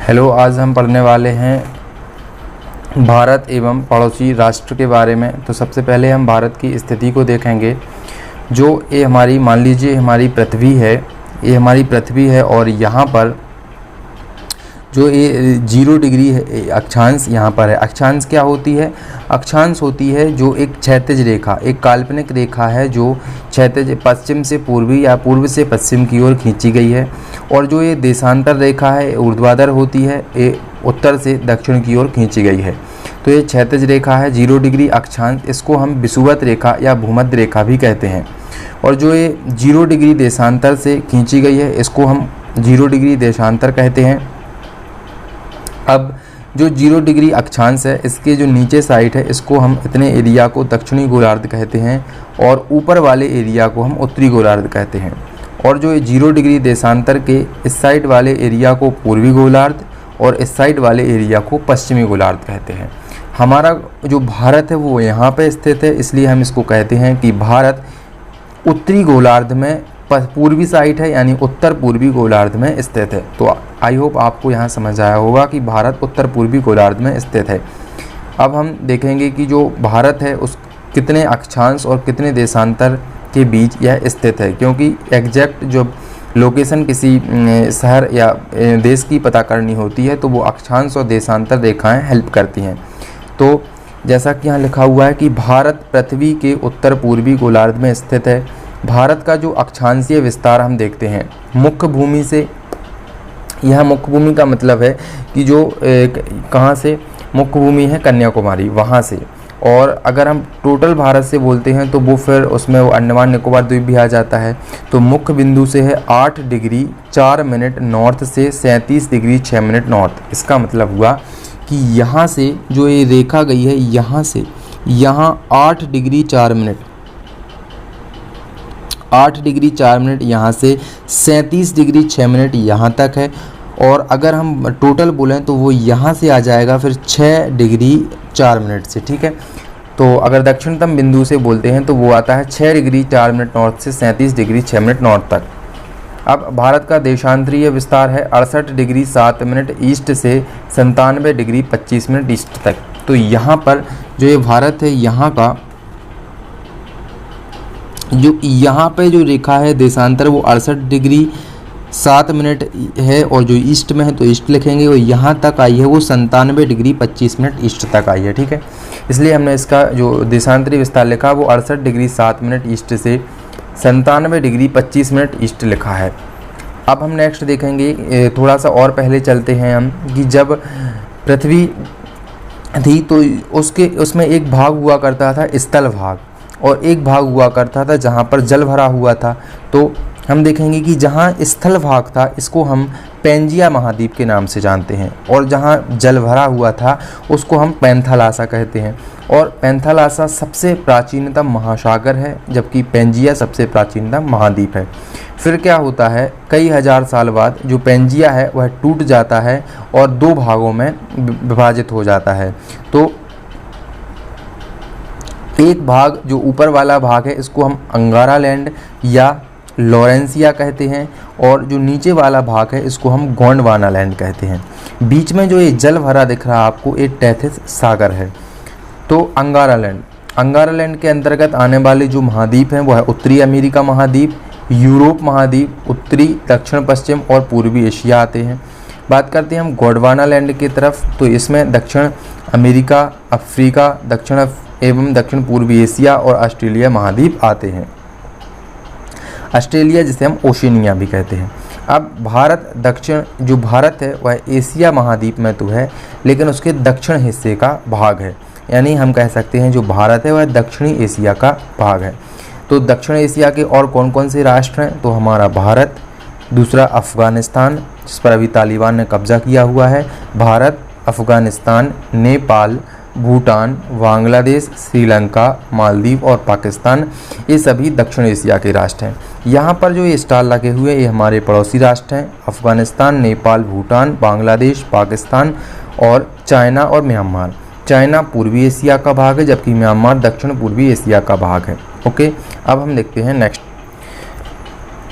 Hello, आज हम पढ़ने वाले हैं भारत एवं पड़ोसी राष्ट्र के बारे में। तो सबसे पहले हम भारत की स्थिति को देखेंगे। जो ये हमारी, मान लीजिए हमारी पृथ्वी है, ये हमारी पृथ्वी है और यहाँ पर जो ये 0 डिग्री है अक्षांश यहाँ पर है। अक्षांश क्या होती है? अक्षांश होती है जो एक क्षैतिज रेखा, एक काल्पनिक रेखा है जो क्षैतिज पश्चिम से पूर्वी या पूर्व से पश्चिम की ओर खींची गई है। और जो ये देशांतर रेखा है ऊर्ध्वाधर होती है, ये उत्तर से दक्षिण की ओर खींची गई है। तो ये क्षैतिज रेखा है 0 डिग्री अक्षांश, इसको हम विषुवत रेखा या भूमध्य रेखा भी कहते हैं। और जो ये 0 डिग्री देशांतर से खींची गई है, इसको हम 0 डिग्री देशांतर कहते हैं। अब जो 0 डिग्री अक्षांश है, इसके जो नीचे साइड है, इसको हम इतने एरिया को दक्षिणी गोलार्ध कहते हैं और ऊपर वाले एरिया को हम उत्तरी गोलार्ध कहते हैं। और जो ये 0 डिग्री देशांतर के इस साइड वाले एरिया को पूर्वी गोलार्ध और इस साइड वाले एरिया को पश्चिमी गोलार्ध कहते हैं। हमारा जो भारत है वो यहाँ पे स्थित है, इसलिए हम इसको कहते हैं कि भारत उत्तरी गोलार्ध में पूर्वी साइड है, यानी उत्तर पूर्वी गोलार्ध में स्थित है। तो आई होप आपको यहाँ समझ आया होगा कि भारत उत्तर पूर्वी गोलार्ध में स्थित है। अब हम देखेंगे कि जो भारत है उस कितने अक्षांश और कितने देशांतर के बीच यह स्थित है, क्योंकि एग्जैक्ट जो लोकेशन किसी शहर या देश की पता करनी होती है तो वो अक्षांश और देशांतर रेखाएं हेल्प करती हैं। तो जैसा कि यहाँ लिखा हुआ है कि भारत पृथ्वी के उत्तर पूर्वी गोलार्ध में स्थित है। भारत का जो अक्षांशीय विस्तार हम देखते हैं मुख्य भूमि से, यह मुख्य भूमि का मतलब है कि जो कहाँ से मुख्य भूमि है, कन्याकुमारी, वहाँ से। और अगर हम टोटल भारत से बोलते हैं तो वो फिर उसमें वो अंडमान निकोबार द्वीप भी आ जाता है। तो मुख्य बिंदु से है 8 डिग्री 4 मिनट नॉर्थ से 37 डिग्री 6 मिनट नॉर्थ। इसका मतलब हुआ कि यहाँ से जो ये रेखा गई है, यहाँ से यहाँ 8 डिग्री 4 मिनट, 8 डिग्री 4 मिनट यहाँ से 37 डिग्री 6 मिनट यहाँ तक है। और अगर हम टोटल बोलें तो वो यहाँ से आ जाएगा फिर 6 डिग्री 4 मिनट से, ठीक है। तो अगर दक्षिणतम बिंदु से बोलते हैं तो वो आता है 6 डिग्री 4 मिनट नॉर्थ से 37 डिग्री 6 मिनट नॉर्थ तक। अब भारत का देशांतरीय विस्तार है 68 डिग्री 7 मिनट ईस्ट से 97 डिग्री 25 मिनट ईस्ट तक। तो यहाँ पर जो ये भारत है, यहाँ का जो यहाँ पे जो रेखा है देशांतर वो 68 डिग्री 7 मिनट है, और जो ईस्ट में है तो ईस्ट लिखेंगे, और यहाँ तक आई है वो 97 डिग्री 25 मिनट ईस्ट तक आई है, ठीक है। इसलिए हमने इसका जो देशांतरी विस्तार लिखा वो 68 डिग्री 7 मिनट ईस्ट से 97 डिग्री 25 मिनट ईस्ट लिखा है। अब हम नेक्स्ट देखेंगे, थोड़ा सा और पहले चलते हैं हम, कि जब पृथ्वी थी तो उसमें एक भाग हुआ करता था स्थल भाग, और एक भाग हुआ करता था जहाँ पर जल भरा हुआ था। तो हम देखेंगे कि जहाँ स्थल भाग था इसको हम पेंजिया महाद्वीप के नाम से जानते हैं, और जहाँ जल भरा हुआ था उसको हम पैंथालासा कहते हैं। और पैंथालासा सबसे प्राचीनतम महासागर है, जबकि पेंजिया सबसे प्राचीनतम महाद्वीप है। फिर क्या होता है, कई हजार साल बाद जो पेंजिया है वह टूट जाता है और 2 भागों में विभाजित हो जाता है। तो एक भाग जो ऊपर वाला भाग है इसको हम अंगारा लैंड या लॉरेंसिया कहते हैं, और जो नीचे वाला भाग है इसको हम गोंडवाना लैंड कहते हैं। बीच में जो ये जल भरा दिख रहा है आपको, एक टेथिस सागर है। तो अंगारा लैंड के अंतर्गत आने वाले जो महाद्वीप हैं वो है उत्तरी अमेरिका महाद्वीप, यूरोप महाद्वीप, उत्तरी दक्षिण पश्चिम और पूर्वी एशिया आते हैं। बात करते हैं हम गोंडवाना लैंड की तरफ, तो इसमें दक्षिण अमेरिका, अफ्रीका, दक्षिण पूर्वी एशिया और ऑस्ट्रेलिया महाद्वीप आते हैं। ऑस्ट्रेलिया जिसे हम ओशिनिया भी कहते हैं। अब जो भारत है वह एशिया महाद्वीप में तो है, लेकिन उसके दक्षिण हिस्से का भाग है, यानी हम कह सकते हैं जो भारत है वह दक्षिणी एशिया का भाग है। तो दक्षिण एशिया के और कौन कौन से राष्ट्र हैं, तो हमारा भारत, दूसरा अफ़गानिस्तान जिस पर अभी तालिबान ने कब्जा किया हुआ है, भारत, अफ़गानिस्तान, नेपाल, भूटान, बांग्लादेश, श्रीलंका, मालदीव और पाकिस्तान, ये सभी दक्षिण एशिया के राष्ट्र हैं। यहाँ पर जो ये स्टार लगे हुए ये हमारे पड़ोसी राष्ट्र हैं, अफ़गानिस्तान, नेपाल, भूटान, बांग्लादेश, पाकिस्तान और चाइना और म्यांमार। चाइना पूर्वी एशिया का भाग है, जबकि म्यांमार दक्षिण पूर्वी एशिया का भाग है। ओके, अब हम देखते हैं नेक्स्ट।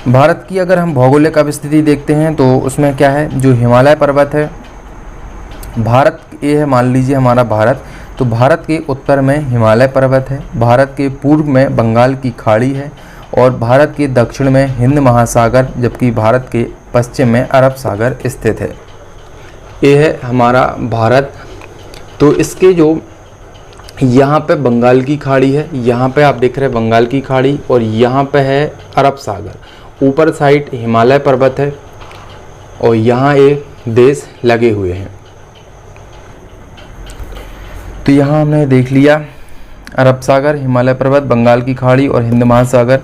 भारत की अगर हम भौगोलिक स्थिति देखते हैं तो उसमें क्या है, जो हिमालय पर्वत है भारत ये है, मान लीजिए हमारा भारत, तो भारत के उत्तर में हिमालय पर्वत है, भारत के पूर्व में बंगाल की खाड़ी है और भारत के दक्षिण में हिंद महासागर, जबकि भारत के पश्चिम में अरब सागर स्थित है। ये है हमारा भारत। तो इसके जो यहाँ पे बंगाल की खाड़ी है, यहाँ पे आप देख रहे हैं बंगाल की खाड़ी और यहाँ पे है अरब सागर, ऊपर साइड हिमालय पर्वत है और यहाँ ये देश लगे हुए हैं। तो यहाँ हमने देख लिया अरब सागर, हिमालय पर्वत, बंगाल की खाड़ी और हिंद महासागर।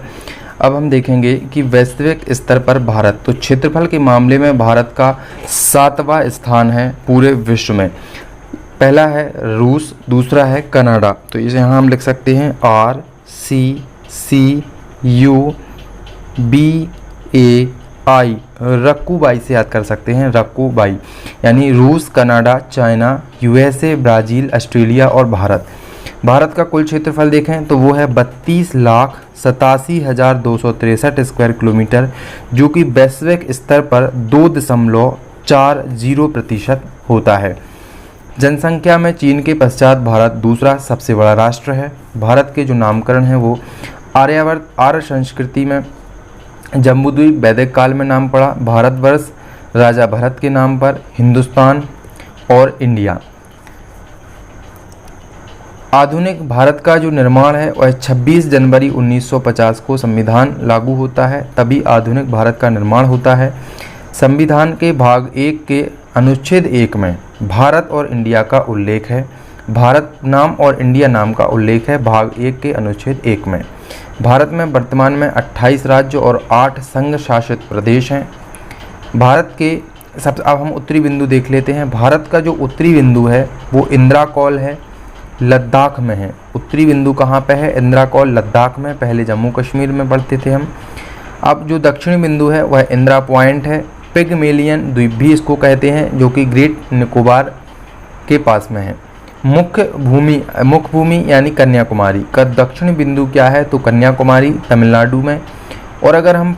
अब हम देखेंगे कि वैश्विक स्तर पर भारत, तो क्षेत्रफल के मामले में भारत का 7वां स्थान है पूरे विश्व में। पहला है रूस, दूसरा है कनाडा। तो इसे यहाँ हम लिख सकते हैं RCCUBAI, रक्कूबाई से याद कर सकते हैं, रक्कूबाई, यानी रूस, Canada, China, USA, Brazil, Australia और भारत। भारत का कुल क्षेत्रफल देखें तो वो है 32,87,263 स्क्वायर किलोमीटर, जो कि वैश्विक स्तर पर 2.40% होता है। जनसंख्या में चीन के पश्चात भारत दूसरा सबसे बड़ा राष्ट्र है। भारत के जो नामकरण है वो आर्यावर्त, आर्य संस्कृति में जम्बूद्वीप वैदिक काल में नाम पड़ा, भारतवर्ष राजा भरत के नाम पर, हिंदुस्तान और इंडिया। आधुनिक भारत का जो निर्माण है वह 26 जनवरी 1950 को संविधान लागू होता है, तभी आधुनिक भारत का निर्माण होता है। संविधान के भाग 1 के अनुच्छेद 1 में भारत और इंडिया का उल्लेख है। भारत नाम और इंडिया नाम का उल्लेख है भाग 1 के अनुच्छेद 1 में। भारत में वर्तमान में 28 राज्य और 8 संघ शासित प्रदेश हैं। भारत के अब हम उत्तरी बिंदु देख लेते हैं। भारत का जो उत्तरी बिंदु है वो इंदिरा कौल है, लद्दाख में है। उत्तरी बिंदु कहाँ पे है? इंदिरा कौल लद्दाख में, पहले जम्मू कश्मीर में पढ़ते थे हम। अब जो दक्षिणी बिंदु है वह इंदिरा पॉइंट है, पिगमेलियन द्वीप भी इसको कहते हैं, जो कि ग्रेट निकोबार के पास में है। मुख्य भूमि यानी कन्याकुमारी का दक्षिणी बिंदु क्या है? तो कन्याकुमारी तमिलनाडु में। और अगर हम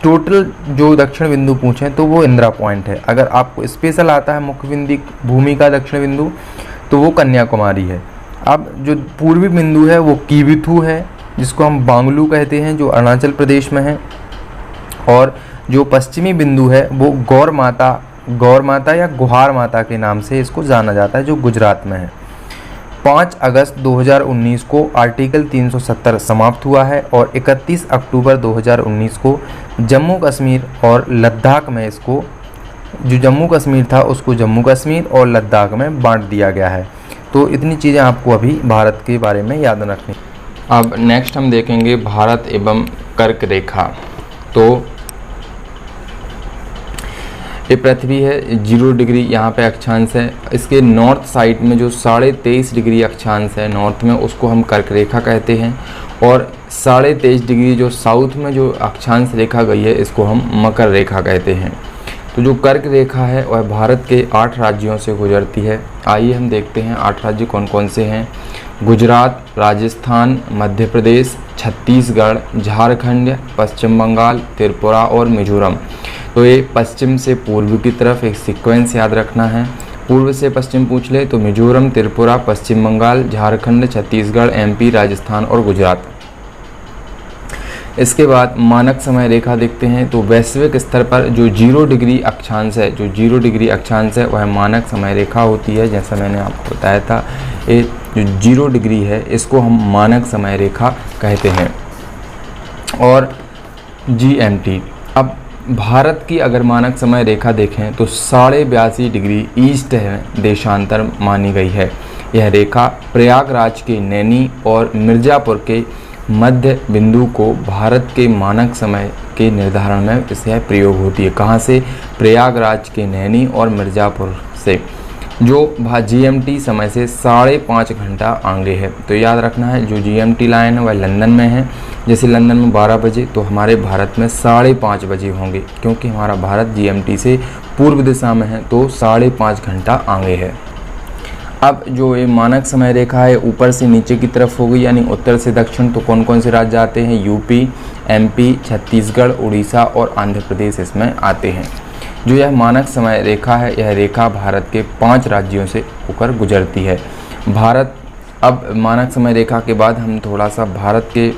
टोटल जो दक्षिण बिंदु पूछें तो वो इंदिरा पॉइंट है। अगर आपको स्पेशल आता है मुख्य भूमि का दक्षिण बिंदु तो वो कन्याकुमारी है। अब जो पूर्वी बिंदु है वो कीविथू है, जिसको हम बांगलू कहते हैं, जो अरुणाचल प्रदेश में है। और जो पश्चिमी बिंदु है वो गौर माता या गुहार माता के नाम से इसको जाना जाता है, जो गुजरात में है। 5 अगस्त 2019 को आर्टिकल 370 समाप्त हुआ है और 31 अक्टूबर 2019 को जम्मू कश्मीर और लद्दाख में इसको, जो जम्मू कश्मीर था उसको जम्मू कश्मीर और लद्दाख में बांट दिया गया है। तो इतनी चीज़ें आपको अभी भारत के बारे में याद रखनी। अब नेक्स्ट हम देखेंगे भारत एवं कर्क रेखा। तो ये पृथ्वी है, 0 डिग्री यहाँ पे अक्षांश है। इसके नॉर्थ साइड में जो 23.5 डिग्री अक्षांश है नॉर्थ में, उसको हम कर्क रेखा कहते हैं। और 23.5 डिग्री जो साउथ में जो अक्षांश रेखा गई है इसको हम मकर रेखा कहते हैं। तो जो कर्क रेखा है वह भारत के 8 राज्यों से गुजरती है। आइए हम देखते हैं 8 राज्य कौन कौन से हैं। गुजरात, राजस्थान, मध्य प्रदेश, छत्तीसगढ़, झारखंड, पश्चिम बंगाल, त्रिपुरा और मिजोरम। तो ये पश्चिम से पूर्व की तरफ एक सीक्वेंस याद रखना है। पूर्व से पश्चिम पूछ ले तो मिजोरम, त्रिपुरा, पश्चिम बंगाल, झारखंड, छत्तीसगढ़, MP, राजस्थान और गुजरात। इसके बाद मानक समय रेखा देखते हैं। तो वैश्विक स्तर पर जो 0 डिग्री अक्षांश है, वह मानक समय रेखा होती है। जैसा मैंने आपको बताया था, ये जो 0 डिग्री है इसको हम मानक समय रेखा कहते हैं। और GMT, अब भारत की अगर मानक समय रेखा देखें तो 82.5 डिग्री ईस्ट है देशांतर मानी गई है। यह रेखा प्रयागराज के नैनी और मिर्ज़ापुर के मध्य बिंदु को भारत के मानक समय के निर्धारण में इसका प्रयोग होती है। कहाँ से? प्रयागराज के नैनी और मिर्ज़ापुर से, जो GMT समय से 5.5 घंटा आगे है। तो याद रखना है जो GMT लाइन है वह लंदन में है। जैसे लंदन में 12 बजे तो हमारे भारत में 5:30 बजे होंगे, क्योंकि हमारा भारत GMT से पूर्व दिशा में है, तो 5.5 घंटा आगे है। अब जो ये मानक समय रेखा है ऊपर से नीचे की तरफ होगी, यानी उत्तर से दक्षिण। तो कौन कौन से राज्य आते हैं? UP, MP, छत्तीसगढ़, उड़ीसा और आंध्र प्रदेश इसमें आते हैं। जो यह मानक समय रेखा है, यह रेखा भारत के 5 राज्यों से होकर गुजरती है। भारत, अब मानक समय रेखा के बाद हम थोड़ा सा भारत के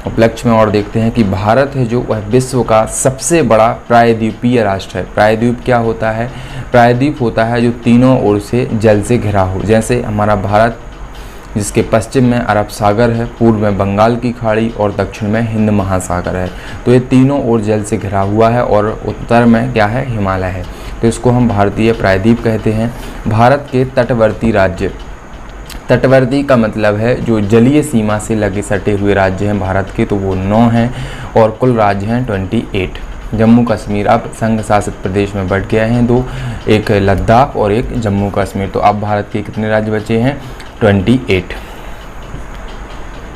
उपलक्ष्य में और देखते हैं कि भारत है जो वह विश्व का सबसे बड़ा प्रायद्वीपीय राष्ट्र है। प्रायद्वीप क्या होता है? प्रायद्वीप होता है जो तीनों ओर से जल से घिरा हो। जैसे हमारा भारत, जिसके पश्चिम में अरब सागर है, पूर्व में बंगाल की खाड़ी और दक्षिण में हिंद महासागर है। तो ये तीनों ओर जल से घिरा हुआ है और उत्तर में क्या है? हिमालय है। तो इसको हम भारतीय प्रायद्वीप कहते हैं। भारत के तटवर्ती राज्य, तटवर्ती का मतलब है जो जलीय सीमा से लगे सटे हुए राज्य हैं भारत के, तो वो 9 हैं और कुल राज्य हैं 28। जम्मू कश्मीर अब संघ शासित प्रदेश में बढ़ गए हैं 2, एक लद्दाख और एक जम्मू कश्मीर। तो अब भारत के कितने राज्य बचे हैं? 28।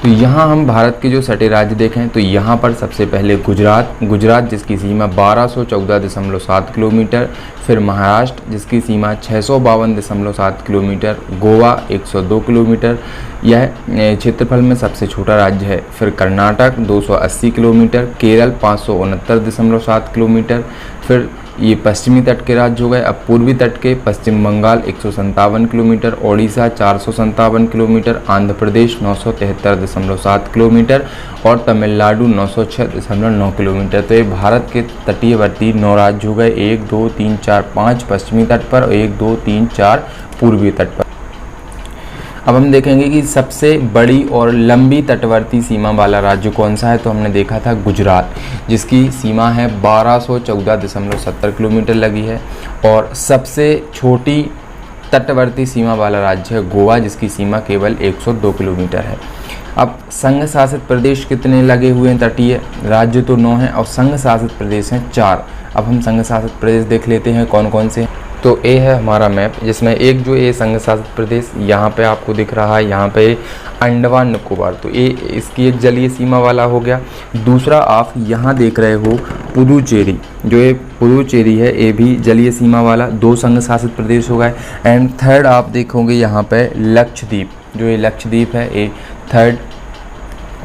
तो यहाँ हम भारत के जो सटे राज्य देखें तो यहाँ पर सबसे पहले गुजरात जिसकी सीमा 1214.7 किलोमीटर, फिर महाराष्ट्र जिसकी सीमा 652.7 किलोमीटर, गोवा 102 किलोमीटर, यह क्षेत्रफल में सबसे छोटा राज्य है। फिर कर्नाटक 280 किलोमीटर, केरल 569.7 किलोमीटर, फिर ये पश्चिमी तट के राज्य हो गए। अब पूर्वी तट के पश्चिम Bengal 157 kilometre, Odisha 457 kilometre, Andhra Pradesh 973.7 kilometre और तमिलनाडु 906.9 किलोमीटर। तो ये भारत के तटीयवर्ती 9 राज्य हो गए, 1 2 3 4 5 पश्चिमी तट पर और 1 2 3 4 पूर्वी तट पर। अब हम देखेंगे कि सबसे बड़ी और लंबी तटवर्ती सीमा वाला राज्य कौन सा है। तो हमने देखा था गुजरात, जिसकी सीमा है 1214.70 किलोमीटर लगी है। और सबसे छोटी तटवर्ती सीमा वाला राज्य है गोवा, जिसकी सीमा केवल 102 किलोमीटर है। अब संघ शासित प्रदेश कितने लगे हुए हैं? तटीय राज्य तो 9 हैं और संघ शासित प्रदेश हैं 4। अब हम संघ शासित प्रदेश देख लेते हैं कौन कौन से। तो ए है हमारा मैप, जिसमें एक जो ए संघ शासित प्रदेश यहाँ पे आपको दिख रहा है, यहाँ पे अंडमान निकोबार, तो ये इसकी एक जलीय सीमा वाला हो गया। दूसरा आप यहाँ देख रहे हो पुदुचेरी, जो ये पुदुचेरी है ये भी जलीय सीमा वाला, 2 संघ शासित प्रदेश हो गए। एंड थर्ड आप देखोगे यहाँ पे लक्षद्वीप, जो ये लक्षद्वीप है ये थर्ड,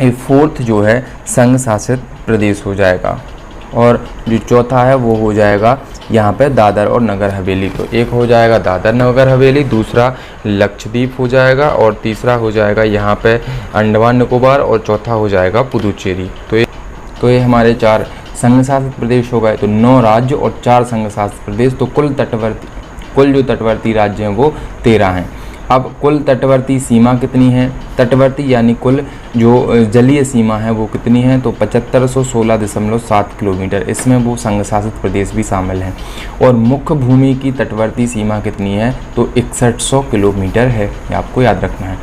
ये फोर्थ जो है संघ शासित प्रदेश हो जाएगा। और जो चौथा है वो हो जाएगा यहाँ पे दादर और नगर हवेली। तो एक हो जाएगा दादर नगर हवेली, दूसरा लक्षद्वीप हो जाएगा और तीसरा हो जाएगा यहाँ पे अंडमान निकोबार और चौथा हो जाएगा पुदुचेरी। तो ये हमारे 4 संघ शासित प्रदेश हो गए। तो 9 राज्य और 4 संघ शासित प्रदेश, तो कुल जो तटवर्ती राज्य हैं वो 13 हैं। अब कुल तटवर्ती सीमा कितनी है? तटवर्ती यानी कुल जो जलीय सीमा है वो कितनी है? तो 7516.7 किलोमीटर, इसमें वो संघ शासित प्रदेश भी शामिल हैं। और मुख्य भूमि की तटवर्ती सीमा कितनी है? तो 6100 किलोमीटर है, ये आपको याद रखना है।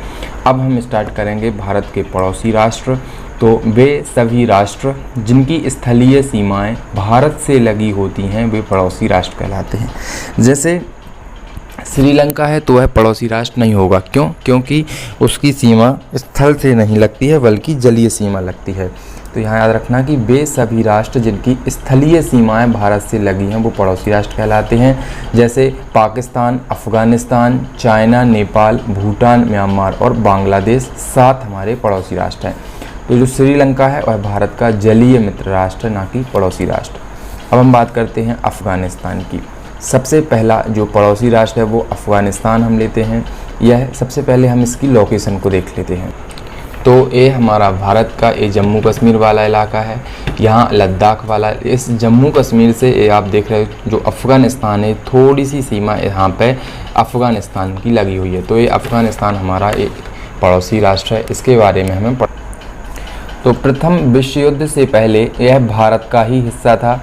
अब हम स्टार्ट करेंगे भारत के पड़ोसी राष्ट्र। तो वे सभी राष्ट्र जिनकी स्थलीय सीमाएं भारत से लगी होती हैं वे पड़ोसी राष्ट्र कहलाते हैं। जैसे श्रीलंका है तो वह पड़ोसी राष्ट्र नहीं होगा, क्यों? क्योंकि उसकी सीमा स्थल से नहीं लगती है बल्कि जलीय सीमा लगती है। तो यहाँ याद रखना कि वे सभी राष्ट्र जिनकी स्थलीय सीमाएं भारत से लगी हैं वो पड़ोसी राष्ट्र कहलाते हैं। जैसे पाकिस्तान, अफ़गानिस्तान, चाइना, नेपाल, भूटान, म्यांमार और बांग्लादेश 7 हमारे पड़ोसी राष्ट्र हैं। तो जो श्रीलंका है वह भारत का जलीय मित्र राष्ट्र, ना कि पड़ोसी राष्ट्र। अब हम बात करते हैं अफ़गानिस्तान की। सबसे पहला जो पड़ोसी राष्ट्र है वो अफ़गानिस्तान हम लेते हैं। यह सबसे पहले हम इसकी लोकेशन को देख लेते हैं। तो ये हमारा भारत का ये जम्मू कश्मीर वाला इलाका है, यहाँ लद्दाख वाला। इस जम्मू कश्मीर से ये आप देख रहे हो जो अफ़गानिस्तान है, थोड़ी सी सीमा यहाँ पे अफ़गानिस्तान की लगी हुई है। तो ये अफ़गानिस्तान हमारा एक पड़ोसी राष्ट्र है, इसके बारे में हमें तो प्रथम विश्व युद्ध से पहले यह भारत का ही हिस्सा था।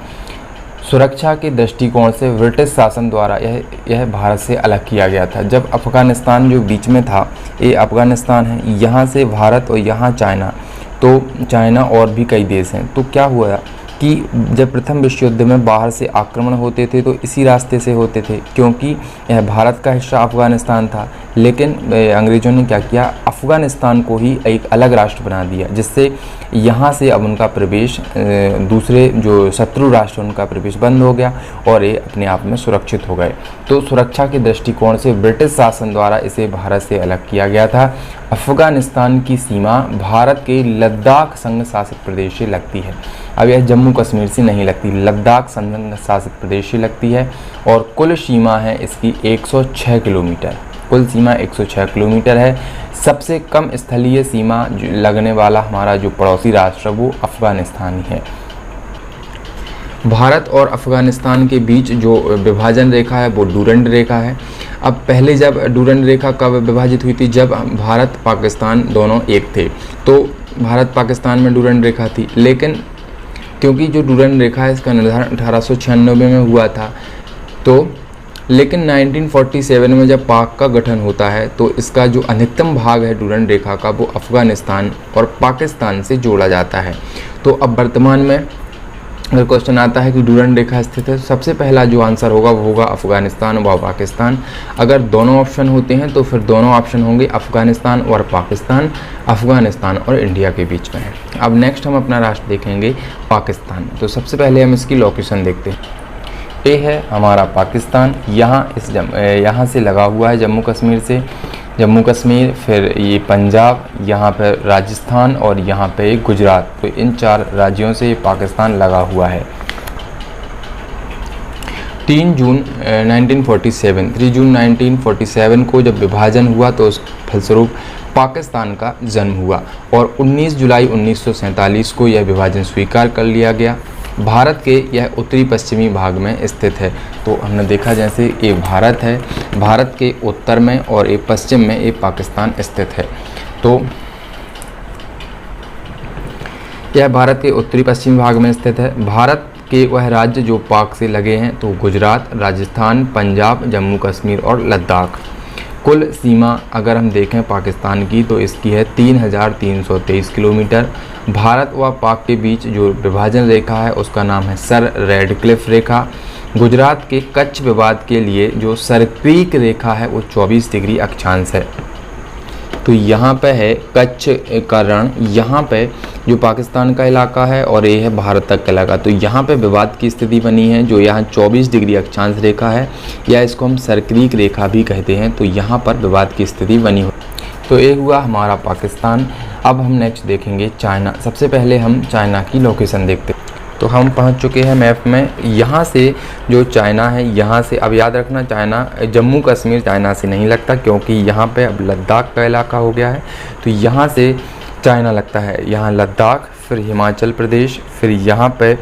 सुरक्षा के दृष्टिकोण से ब्रिटिश शासन द्वारा यह भारत से अलग किया गया था। जब अफ़गानिस्तान जो बीच में था, ये अफ़गानिस्तान है, यहाँ से भारत और यहाँ चाइना, तो चाइना और भी कई देश हैं। तो क्या हुआ कि जब प्रथम विश्व युद्ध में बाहर से आक्रमण होते थे तो इसी रास्ते से होते थे, क्योंकि यह भारत का हिस्सा अफ़गानिस्तान था। लेकिन अंग्रेज़ों ने क्या किया, अफ़गानिस्तान को ही एक अलग राष्ट्र बना दिया, जिससे यहाँ से अब उनका प्रवेश, दूसरे जो शत्रु राष्ट्र उनका प्रवेश बंद हो गया और ये अपने आप में सुरक्षित हो गए। तो सुरक्षा के दृष्टिकोण से ब्रिटिश शासन द्वारा इसे भारत से अलग किया गया था। अफ़गानिस्तान की सीमा भारत के लद्दाख संघ शासित प्रदेश से लगती है। अब यह जम्मू कश्मीर से नहीं लगती, लद्दाख संघ शासित प्रदेश से लगती है और कुल सीमा है इसकी 106 किलोमीटर। कुल सीमा 106 किलोमीटर है। सबसे कम स्थलीय सीमा लगने वाला हमारा जो पड़ोसी राष्ट्र है वो अफ़गानिस्तान ही है। भारत और अफ़गानिस्तान के बीच जो विभाजन रेखा है वो डूरंड रेखा है। अब पहले जब डूरंड रेखा कब विभाजित हुई थी, जब भारत पाकिस्तान दोनों एक थे तो भारत पाकिस्तान में डूरंड रेखा थी। लेकिन क्योंकि जो डूरंड रेखा है इसका निर्धारण 1896 में हुआ था, तो लेकिन 1947 में जब पाक का गठन होता है तो इसका जो अधिकतम भाग है डूरंड रेखा का वो अफ़गानिस्तान और पाकिस्तान से जोड़ा जाता है। तो अब वर्तमान में अगर क्वेश्चन आता है कि डूरंड रेखा स्थित है, सबसे पहला जो आंसर होगा वो होगा अफ़गानिस्तान व पाकिस्तान। अगर दोनों ऑप्शन होते हैं तो फिर दोनों ऑप्शन होंगे अफ़गानिस्तान और पाकिस्तान, अफ़गानिस्तान और इंडिया के बीच में है। अब नेक्स्ट हम अपना राष्ट्र देखेंगे पाकिस्तान। तो सबसे पहले हम इसकी लोकेशन देखते हैं। ये है हमारा पाकिस्तान, यहाँ से लगा हुआ है जम्मू कश्मीर से, जम्मू कश्मीर, फिर ये पंजाब, यहाँ पर राजस्थान और यहाँ पे गुजरात। तो इन 4 राज्यों से पाकिस्तान लगा हुआ है। 3 जून 1947 को जब विभाजन हुआ तो उस फलस्वरूप पाकिस्तान का जन्म हुआ और 19 जुलाई 1947 को यह विभाजन स्वीकार कर लिया गया। भारत के यह उत्तरी पश्चिमी भाग में स्थित है। तो हमने देखा जैसे ये भारत है, भारत के उत्तर में और ये पश्चिम में ये पाकिस्तान स्थित है। तो यह भारत के उत्तरी पश्चिमी भाग में स्थित है। भारत के वह राज्य जो पाक से लगे हैं तो गुजरात, राजस्थान, पंजाब, जम्मू कश्मीर और लद्दाख। कुल सीमा अगर हम देखें पाकिस्तान की तो इसकी है 3323 किलोमीटर। भारत व पाक के बीच जो विभाजन रेखा है उसका नाम है सर रेडक्लिफ रेखा। गुजरात के कच्छ विवाद के लिए जो सर क्रीक रेखा है वो 24 डिग्री अक्षांश है। तो यहाँ पे है कच्छ का रण, यहाँ पे जो पाकिस्तान का इलाका है और ये है भारत तक का इलाका। तो यहाँ पे विवाद की स्थिति बनी है जो यहाँ 24 डिग्री अक्षांश रेखा है, या इसको हम सरक्रीक रेखा भी कहते हैं। तो यहाँ पर विवाद की स्थिति बनी हुई। तो ये हुआ हमारा पाकिस्तान। अब हम नेक्स्ट देखेंगे चाइना। सबसे पहले हम चाइना की लोकेशन देखते हैं। तो हम पहुंच चुके हैं मैप में। यहाँ से जो चाइना है, यहाँ से अब याद रखना चाइना, जम्मू कश्मीर चाइना से नहीं लगता क्योंकि यहाँ पे अब लद्दाख का इलाका हो गया है। तो यहाँ से चाइना लगता है, यहाँ लद्दाख, फिर हिमाचल प्रदेश, फिर यहाँ पे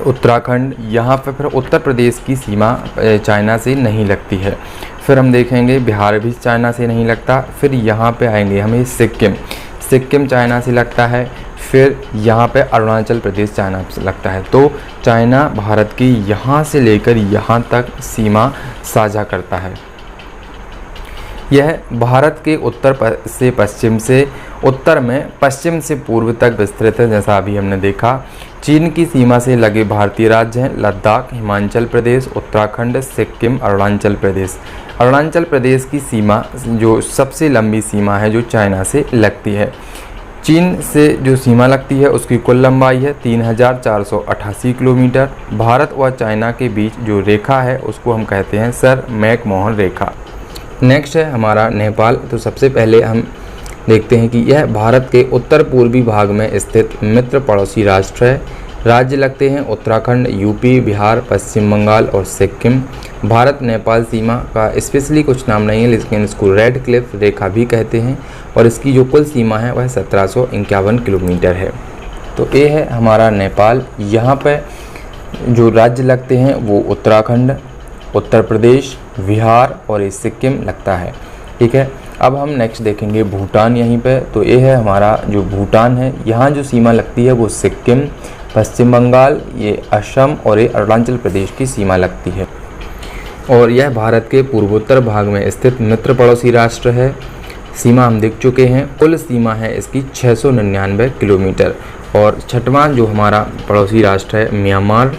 उत्तराखंड, यहाँ पे फिर उत्तर प्रदेश की सीमा चाइना से नहीं लगती है। फिर हम देखेंगे बिहार भी चाइना से नहीं लगता। फिर यहाँ पे आएंगे हमें सिक्किम चाइना से लगता है। फिर यहाँ पे अरुणाचल प्रदेश चाइना से लगता है। तो चाइना भारत की यहाँ से लेकर यहाँ तक सीमा साझा करता है। यह भारत के उत्तर से पश्चिम से उत्तर में, पश्चिम से पूर्व तक विस्तृत है। जैसा अभी हमने देखा, चीन की सीमा से लगे भारतीय राज्य हैं लद्दाख, हिमाचल प्रदेश, उत्तराखंड, सिक्किम, अरुणाचल प्रदेश। अरुणाचल प्रदेश की सीमा जो सबसे लंबी सीमा है जो चाइना से लगती है। चीन से जो सीमा लगती है उसकी कुल लंबाई है 3488 किलोमीटर। भारत व चाइना के बीच जो रेखा है उसको हम कहते हैं सर मैकमोहन रेखा। नेक्स्ट है हमारा नेपाल। तो सबसे पहले हम देखते हैं कि यह भारत के उत्तर पूर्वी भाग में स्थित मित्र पड़ोसी राष्ट्र है। राज्य लगते हैं उत्तराखंड, यूपी, बिहार, पश्चिम बंगाल और सिक्किम। भारत नेपाल सीमा का स्पेशली कुछ नाम नहीं है, लेकिन इसको रेड क्लिफ रेखा भी कहते हैं और इसकी जो कुल सीमा है वह 1751 किलोमीटर है। तो ये है हमारा नेपाल। यहाँ पे जो राज्य लगते हैं वो उत्तराखंड, उत्तर प्रदेश, बिहार और ये सिक्किम लगता है। ठीक है, अब हम नेक्स्ट देखेंगे भूटान यहीं पे। तो ये है हमारा जो भूटान है, यहाँ जो सीमा लगती है वो सिक्किम, पश्चिम बंगाल, ये असम और ये अरुणाचल प्रदेश की सीमा लगती है। और यह भारत के पूर्वोत्तर भाग में स्थित मित्र पड़ोसी राष्ट्र है। सीमा हम देख चुके हैं, कुल सीमा है इसकी 699 किलोमीटर। और छठवां जो हमारा पड़ोसी राष्ट्र है म्यांमार,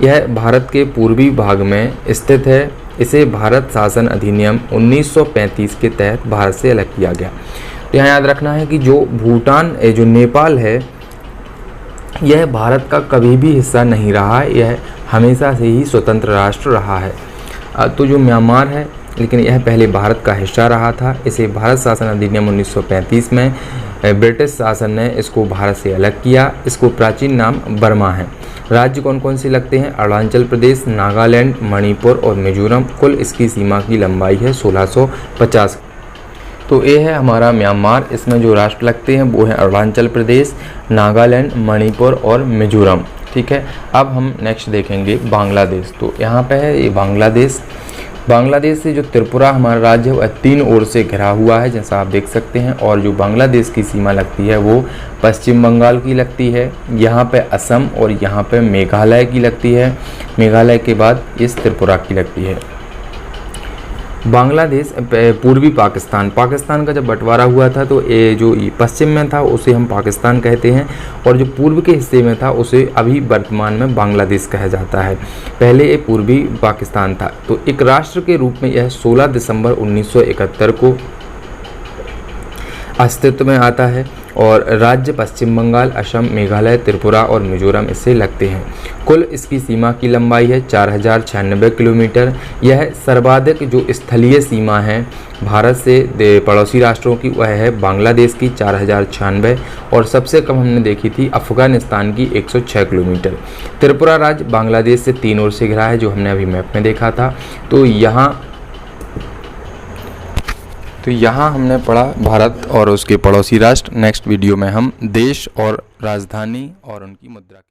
यह भारत के पूर्वी भाग में स्थित है। इसे भारत शासन अधिनियम 1935 के तहत भारत से अलग किया गया। तो यहाँ याद रखना है कि जो भूटान जो नेपाल है यह भारत का कभी भी हिस्सा नहीं रहा है, यह हमेशा से ही स्वतंत्र राष्ट्र रहा है। तो जो म्यांमार है, लेकिन यह पहले भारत का हिस्सा रहा था। इसे भारत शासन अधिनियम 1935 में ब्रिटिश शासन ने इसको भारत से अलग किया। इसको प्राचीन नाम बर्मा है। राज्य कौन कौन से लगते हैं? अरुणाचल प्रदेश, नागालैंड, मणिपुर और मिजोरम। कुल इसकी सीमा की लंबाई है 1650। तो ये है हमारा म्यांमार। इसमें जो राष्ट्र लगते हैं वो है अरुणाचल प्रदेश, नागालैंड, मणिपुर और मिजोरम। ठीक है, अब हम नेक्स्ट देखेंगे बांग्लादेश। तो यहाँ पे है ये बांग्लादेश। बांग्लादेश से जो त्रिपुरा हमारा राज्य है वह 3 ओर से घिरा हुआ है, जैसा आप देख सकते हैं। और जो बांग्लादेश की सीमा लगती है वो पश्चिम बंगाल की लगती है, यहाँ पे असम और यहाँ पे मेघालय की लगती है। मेघालय के बाद इस त्रिपुरा की लगती है। बांग्लादेश पूर्वी पाकिस्तान का जब बंटवारा हुआ था तो ये जो पश्चिम में था उसे हम पाकिस्तान कहते हैं, और जो पूर्व के हिस्से में था उसे अभी वर्तमान में बांग्लादेश कहा जाता है। पहले ये पूर्वी पाकिस्तान था। तो एक राष्ट्र के रूप में यह 16 दिसंबर 1971 को अस्तित्व में आता है, और राज्य पश्चिम बंगाल, असम, मेघालय, त्रिपुरा और मिजोरम इससे लगते हैं। कुल इसकी सीमा की लंबाई है 4096 किलोमीटर। यह सर्वाधिक जो स्थलीय सीमा है भारत से पड़ोसी राष्ट्रों की वह है बांग्लादेश की 4096, और सबसे कम हमने देखी थी अफगानिस्तान की 106 किलोमीटर। त्रिपुरा राज्य बांग्लादेश से 3 ओर से घिरा है, जो हमने अभी मैप में देखा था। तो यहाँ हमने पढ़ा भारत और उसके पड़ोसी राष्ट्र। नेक्स्ट वीडियो में हम देश और राजधानी और उनकी मुद्रा